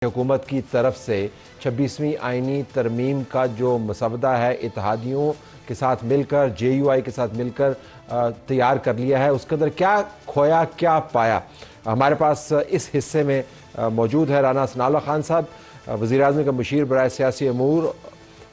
हुकूमत की तरफ से 26वीं आईनी तरमीम का जो मसवदा है इत्तेहादियों के साथ मिलकर JUI के साथ मिलकर तैयार कर लिया है, उसके अंदर क्या खोया क्या पाया, हमारे पास इस हिस्से में मौजूद है राना सनाउल्लाह खान साहब, वज़ीर-ए-आज़म का मुशीर बराए सियासी अमूर,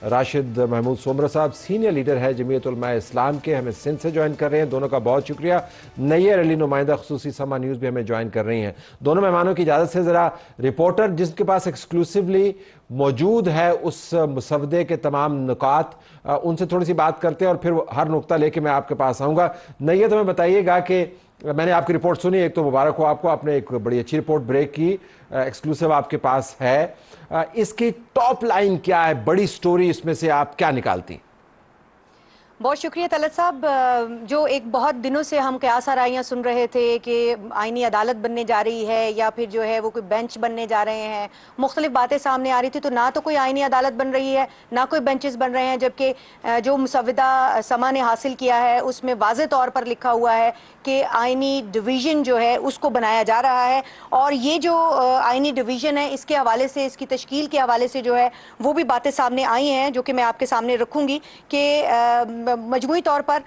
राशिद महमूद सोमरा साहब सीनियर लीडर है जमीयत उलमा इस्लाम के, हमें सिंध से ज्वाइन कर रहे हैं। दोनों का बहुत शुक्रिया। नैयर अली नुमाइंदा खुसूसी समा न्यूज़ भी हमें ज्वाइन कर रही हैं। दोनों मेहमानों की इजाज़त से ज़रा रिपोर्टर जिसके पास एक्सक्लूसिवली मौजूद है उस मुसवदे के तमाम नुकात, उनसे थोड़ी सी बात करते हैं और फिर हर नुक्ता लेके मैं आपके पास आऊँगा। नैयर, तुम्हें बताइएगा कि मैंने आपकी रिपोर्ट सुनी, एक तो मुबारक हो आपको, आपने एक बड़ी अच्छी रिपोर्ट ब्रेक की, एक्सक्लूसिव आपके पास है। इसकी टॉप लाइन क्या है, बड़ी स्टोरी इसमें से आप क्या निकालती? बहुत शुक्रिया तलत साहब। जो एक बहुत दिनों से हम कयास आराइयाँ सुन रहे थे कि आईनी अदालत बनने जा रही है या फिर जो है वो कोई बेंच बनने जा रहे हैं, मुख्तलिफ बातें सामने आ रही थी, तो ना तो कोई आईनी अदालत बन रही है ना कोई बेंचेस बन रहे हैं, जबकि जो मुसवदा समा ने हासिल किया है उसमें वाज़े तौर पर लिखा हुआ है कि आईनी डिवीज़न जो है उसको बनाया जा रहा है। और ये जो आईनी डिवीज़न है इसके हवाले से, इसकी तश्कील के हवाले से जो है वो भी बातें सामने आई हैं जो कि मैं आपके सामने रखूँगी कि मजमूई तौर पर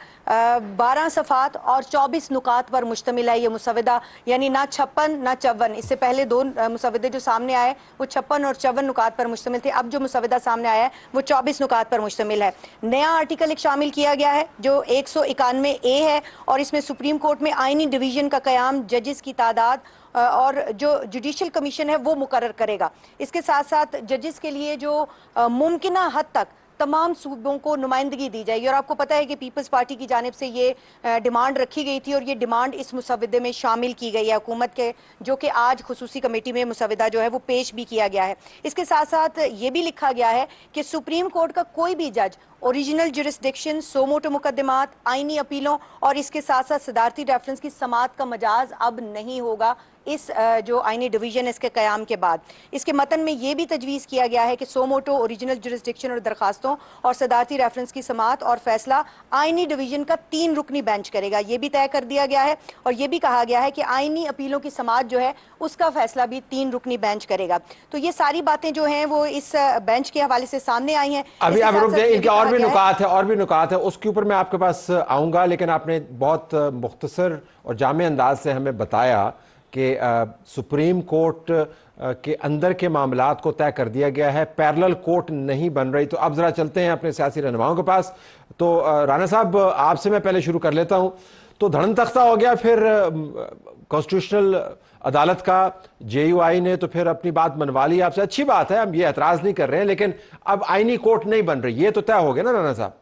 12 सफ़ात और 24 नुकात पर मुश्तमिल है ये मुसवदा, यानी ना 56 ना 54। इससे पहले दो मुसवदे जो सामने आए वो 56 और 54 नुकात पर मुश्तमिल थे, अब जो मुसवदा सामने आया है वो 24 नुकात पर मुश्तमिल है। नया आर्टिकल एक शामिल किया गया है जो 191A है और इसमें सुप्रीम कोर्ट में आईनी डिवीज़न का क़याम, जजेस की तादाद और जो जुडिशल कमीशन है वो मुकर्रर करेगा। इसके साथ साथ जजेस के लिए जो मुमकिना हद तक तमाम सूबों को नुमाइंदगी दी जाएगी। और आपको पता है कि पीपल्स पार्टी की जानिब से ये डिमांड रखी गई थी और ये डिमांड इस मुसवदे में शामिल की गई है हुकूमत के, जो कि आज खुसूसी कमेटी में मुसवदा जो है वो पेश भी किया गया है। इसके साथ साथ ये भी लिखा गया है कि सुप्रीम कोर्ट का कोई भी जज ओरिजिनल जुरिस्डिक्शन, सोमोटो मुकदमात, आईनी अपीलों और इसके साथ साथ सदारती रेफरेंस की समात का मजाज अब नहीं होगा इस जो आईनी डिवीज़न इसके क़याम के बाद। इसके मतन में ये भी तजवीज़ किया गया है कि सोमोटो, ओरिजिनल जुरिस्डिक्शन और दरखास्तों और सदारती रेफरेंस की समात और फैसला आईनी डिवीज़न का 3 रुकनी बेंच करेगा, ये भी तय कर दिया गया है। और ये भी कहा गया है कि आईनी अपीलों की समात जो है उसका फैसला भी 3 रुकनी बेंच करेगा। तो ये सारी बातें जो हैं वो इस बेंच के हवाले से सामने आई हैं। अभी आप रुक जाइए, इनके और भी नुकात है उसके ऊपर मैं आपके पास आऊँगा, लेकिन आपने बहुत मुख्तसर और जामे अंदाज से हमें बताया कि सुप्रीम कोर्ट के अंदर के मामलात को तय कर दिया गया है, पैरेलल कोर्ट नहीं बन रही। तो अब ज़रा चलते हैं अपने सियासी रहनुमाओं के पास। तो राना साहब, आपसे मैं पहले शुरू कर लेता हूँ। तो धड़न तख्ता हो गया फिर कॉन्स्टिट्यूशनल अदालत का, JUI ने तो फिर अपनी बात मनवा ली आपसे, अच्छी बात है, हम ये एतराज़ नहीं कर रहे हैं, लेकिन अब आईनी कोर्ट नहीं बन रही, ये तो तय हो गया ना राना साहब?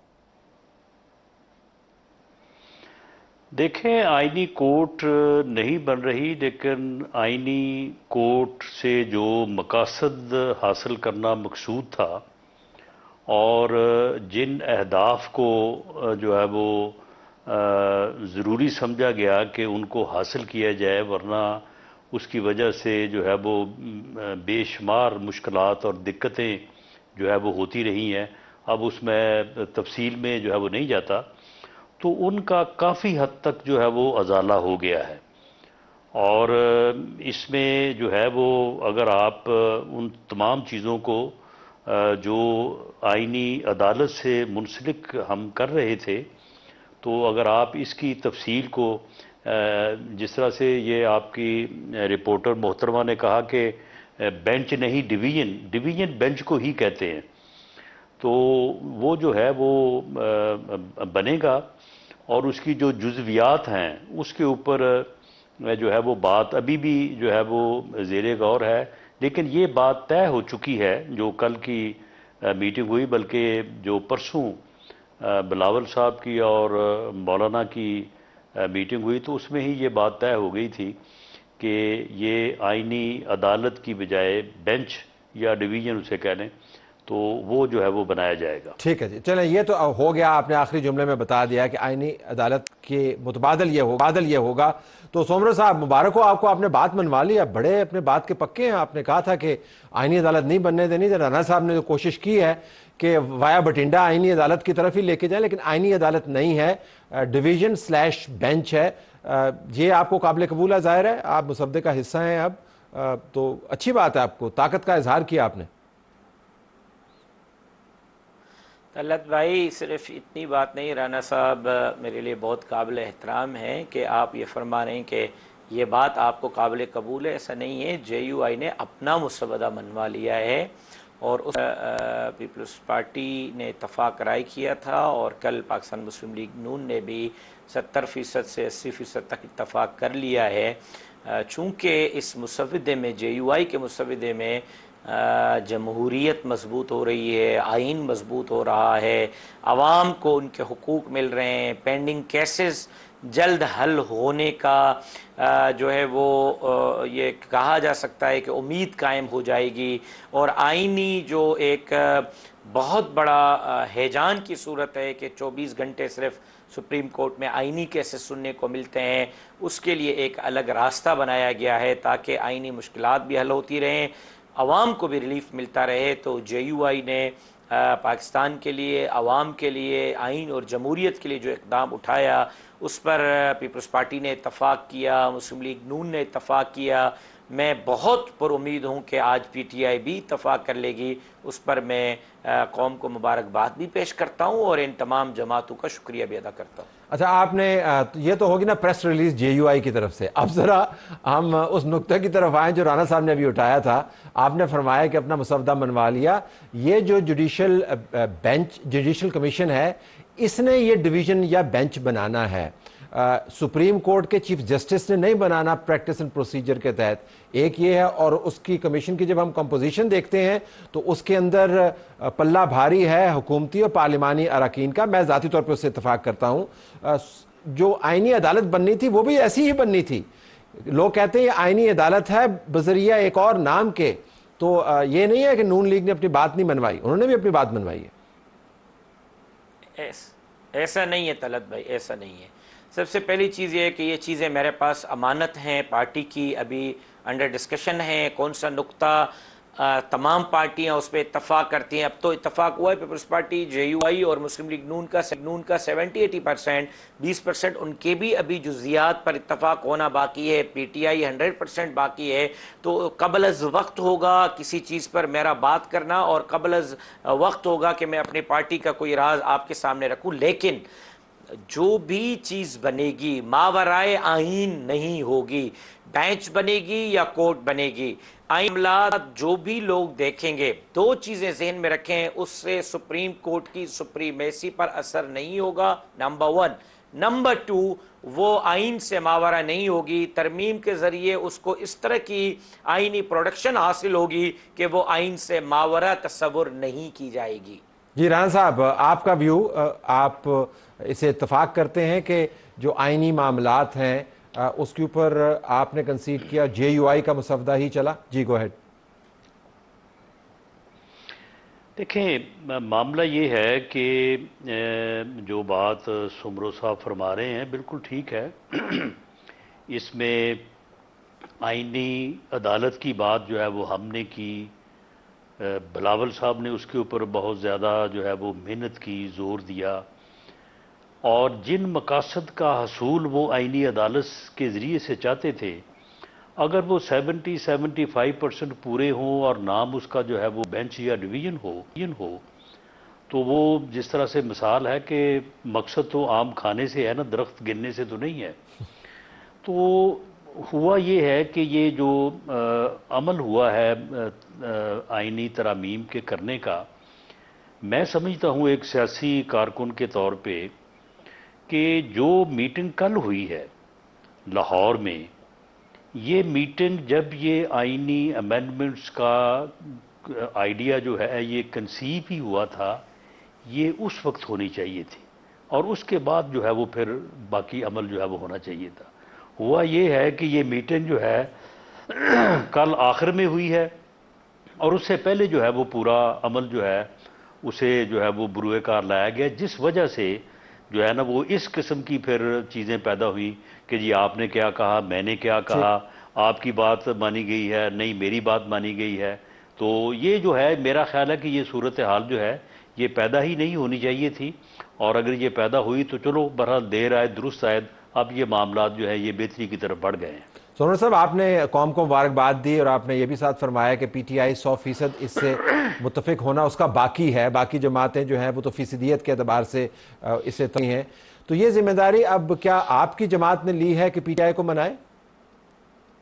देखें, आईनी कोर्ट नहीं बन रही, लेकिन आईनी कोर्ट से जो मकासद हासिल करना मकसूद था और जिन अहदाफ को जो है वो ज़रूरी समझा गया कि उनको हासिल किया जाए, वरना उसकी वजह से जो है वो बेशुमार मुश्किलात और दिक्कतें जो है वो होती रही हैं। अब उसमें तफसील में जो है वो नहीं जाता, तो उनका काफ़ी हद तक जो है वो अजाला हो गया है। और इसमें जो है वो अगर आप उन तमाम चीज़ों को जो आईनी अदालत से मुंसलिक हम कर रहे थे, तो अगर आप इसकी तफसील को जिस तरह से ये आपकी रिपोर्टर मोहतरमा ने कहा कि बेंच नहीं डिवीज़न बेंच को ही कहते हैं, तो वो जो है वो बनेगा और उसकी जो जुज़वियात हैं उसके ऊपर जो है वो बात अभी भी जो है वो ज़ेरे गौर है। लेकिन ये बात तय हो चुकी है जो कल की मीटिंग हुई, बल्कि जो परसों बिलावल साहब की और मौलाना की मीटिंग हुई, तो उसमें ही ये बात तय हो गई थी कि ये आईनी अदालत की बजाय बेंच या डिवीज़न उसे कह लें, तो वो जो है वो बनाया जाएगा। ठीक है जी, चलें, ये तो हो गया, आपने आखिरी जुमले में बता दिया कि आईनी अदालत के मुतबादल ये होगा। तो सोमरा साहब, मुबारक हो आपको, आपने बात मनवा ली, आप बड़े अपने बात के पक्के हैं। आपने कहा था कि आईनी अदालत नहीं बनने देनी, राना साहब ने जो कोशिश की है कि वाया बठिंडा आईनी अदालत की तरफ ही लेके जाए, लेकिन आईनी अदालत नहीं है, डिवीज़न/बेंच है। ये आपको काबिल कबूल है, ज़ाहिर है आप मुसवदे का हिस्सा हैं अब, تو اچھی بات ہے، آپ کو طاقت کا اظہار کیا آپ نے۔ طلعت بھائی صرف اتنی بات نہیں، رانا صاحب میرے لیے بہت قابل احترام ہے کہ آپ یہ فرما رہے ہیں کہ یہ بات آپ کو قابل قبول ہے۔ ایسا نہیں ہے، جے یو آئی نے اپنا مسودہ منوا لیا ہے اور اس پیپلز پارٹی نے اتفاق رائے کیا تھا، اور کل پاکستان مسلم لیگ نون نے بھی 70% سے 80% تک اتفاق کر لیا ہے۔ چونکہ اس مسودے میں، جے یو آئی کے مسودے میں جمہوریت مضبوط ہو رہی ہے، آئین مضبوط ہو رہا ہے، عوام کو ان کے حقوق مل رہے ہیں، پینڈنگ کیسز جلد حل ہونے کا جو ہے وہ یہ کہا جا سکتا ہے کہ امید قائم ہو جائے گی، اور آئینی جو ایک بہت بڑا ہیجان کی صورت ہے کہ 24 گھنٹے صرف سپریم کورٹ میں آئینی کیسز سننے کو ملتے ہیں، اس کے لیے ایک الگ راستہ بنایا گیا ہے تاکہ آئینی مشکلات بھی حل ہوتی رہیں، عوام کو بھی ریلیف ملتا رہے۔ تو جے یو آئی نے پاکستان کے لیے، عوام کے لیے، آئین اور جمہوریت کے لیے جو اقدام اٹھایا، اس پر پیپلز پارٹی نے اتفاق کیا، مسلم لیگ نون نے اتفاق کیا۔ میں بہت پر امید ہوں کہ آج پی ٹی آئی بھی اتفاق کر لے گی، اس پر میں قوم کو مبارکباد بھی پیش کرتا ہوں اور ان تمام جماعتوں کا شکریہ بھی ادا کرتا ہوں۔ اچھا، آپ نے یہ تو ہوگی نا پریس ریلیز جے یو آئی کی طرف سے، اب ذرا ہم اس نقطے کی طرف آئیں جو رانا صاحب نے ابھی اٹھایا تھا۔ آپ نے فرمایا کہ اپنا مسودہ منوا لیا، یہ جو جوڈیشل بینچ، جوڈیشل کمیشن ہے، اس نے یہ ڈویژن یا بینچ بنانا ہے، سپریم کورٹ کے چیف جسٹس نے نہیں بنانا پریکٹس اینڈ پروسیجر کے تحت، ایک یہ ہے۔ اور اس کی کمیشن کی جب ہم کمپوزیشن دیکھتے ہیں تو اس کے اندر پلہ بھاری ہے حکومتی اور پارلیمانی اراکین کا، میں ذاتی طور پہ اس سے اتفاق کرتا ہوں۔ جو آئینی عدالت بننی تھی وہ بھی ایسی ہی بننی تھی، لوگ کہتے ہیں یہ آئینی عدالت ہے بذریعہ ایک اور نام کے، تو یہ نہیں ہے کہ نون لیگ نے اپنی بات نہیں منوائی، انہوں نے بھی اپنی بات منوائی ہے۔ ایسا نہیں ہے طلعت بھائی، ایسا نہیں ہے۔ سب سے پہلی چیز یہ ہے کہ یہ چیزیں میرے پاس امانت ہیں پارٹی کی، ابھی انڈر ڈسکشن ہیں، کون سا نقطہ تمام پارٹیاں اس پہ اتفاق کرتی ہیں۔ اب تو اتفاق ہوا ہے پیپلز پارٹی، جے یو آئی اور مسلم لیگ نون کا 70-80%، 20% ان کے بھی ابھی جزیات پر اتفاق ہونا باقی ہے، پی ٹی آئی 100% باقی ہے۔ تو قبل از وقت ہوگا کسی چیز پر میرا بات کرنا، اور قبل از وقت ہوگا کہ میں اپنی پارٹی کا کوئی راز آپ کے سامنے رکھوں، لیکن جو بھی چیز بنے گی ماورائے آئین نہیں ہوگی، بینچ بنے گی یا کورٹ بنے گی، آئین معاملات جو بھی لوگ دیکھیں گے، دو چیزیں ذہن میں رکھیں، اس سے سپریم کورٹ کی سپریمیسی پر اثر نہیں ہوگا، نمبر 1۔ نمبر 2، وہ آئین سے ماورا نہیں ہوگی، ترمیم کے ذریعے اس کو اس طرح کی آئینی پروڈکشن حاصل ہوگی کہ وہ آئین سے ماورا تصور نہیں کی جائے گی۔ جی رانا صاحب، آپ کا ویو، آپ اسے اتفاق کرتے ہیں کہ جو آئینی معاملات ہیں اس کے اوپر آپ نے کنسیڈ کیا، جے یو آئی کا مسودہ ہی چلا؟ جی گو ہیڈ۔ دیکھیں، معاملہ یہ ہے کہ جو بات سمرو صاحب فرما رہے ہیں بالکل ٹھیک ہے۔ اس میں آئینی عدالت کی بات جو ہے وہ ہم نے کی، بلاول صاحب نے اس کے اوپر بہت زیادہ جو ہے وہ محنت کی، زور دیا، اور جن مقاصد کا حصول وہ آئینی عدالت کے ذریعے سے چاہتے تھے، اگر وہ 70-75% پورے ہوں اور نام اس کا جو ہے وہ بینچ یا ڈویژن ہو، تو وہ جس طرح سے مثال ہے کہ مقصد تو عام کھانے سے ہے نا، درخت گننے سے تو نہیں ہے۔ تو ہوا یہ ہے کہ یہ جو عمل ہوا ہے آئینی ترامیم کے کرنے کا، میں سمجھتا ہوں ایک سیاسی کارکن کے طور پہ کہ جو میٹنگ کل ہوئی ہے لاہور میں، یہ میٹنگ جب یہ آئینی امینڈمنٹس کا آئیڈیا جو ہے یہ کنسیو ہی ہوا تھا، یہ اس وقت ہونی چاہیے تھی، اور اس کے بعد جو ہے وہ پھر باقی عمل جو ہے وہ ہونا چاہیے تھا۔ ہوا یہ ہے کہ یہ میٹنگ جو ہے کل آخر میں ہوئی ہے، اور اس سے پہلے جو ہے وہ پورا عمل جو ہے اسے جو ہے وہ بروئے کار لایا گیا، جس وجہ سے جو ہے نا وہ اس قسم کی پھر چیزیں پیدا ہوئی کہ جی آپ نے کیا کہا، میں نے کیا کہا، آپ کی بات مانی گئی ہے، نہیں میری بات مانی گئی ہے۔ تو یہ جو ہے میرا خیال ہے کہ یہ صورتحال جو ہے یہ پیدا ہی نہیں ہونی چاہیے تھی، اور اگر یہ پیدا ہوئی تو چلو بہرحال دیر آئے درست آئے، اب یہ معاملات جو ہے یہ بہتری کی طرف بڑھ گئے ہیں۔ سونر صاحب، آپ نے قوم کو مبارکباد دی اور آپ نے یہ بھی ساتھ فرمایا کہ پی ٹی آئی 100% اس سے متفق ہونا اس کا باقی ہے، باقی جماعتیں جو ہیں وہ تو فیصدیت کے اعتبار سے اسے ہیں، تو یہ ذمہ داری اب کیا آپ کی جماعت نے لی ہے کہ پی ٹی آئی کو منائے؟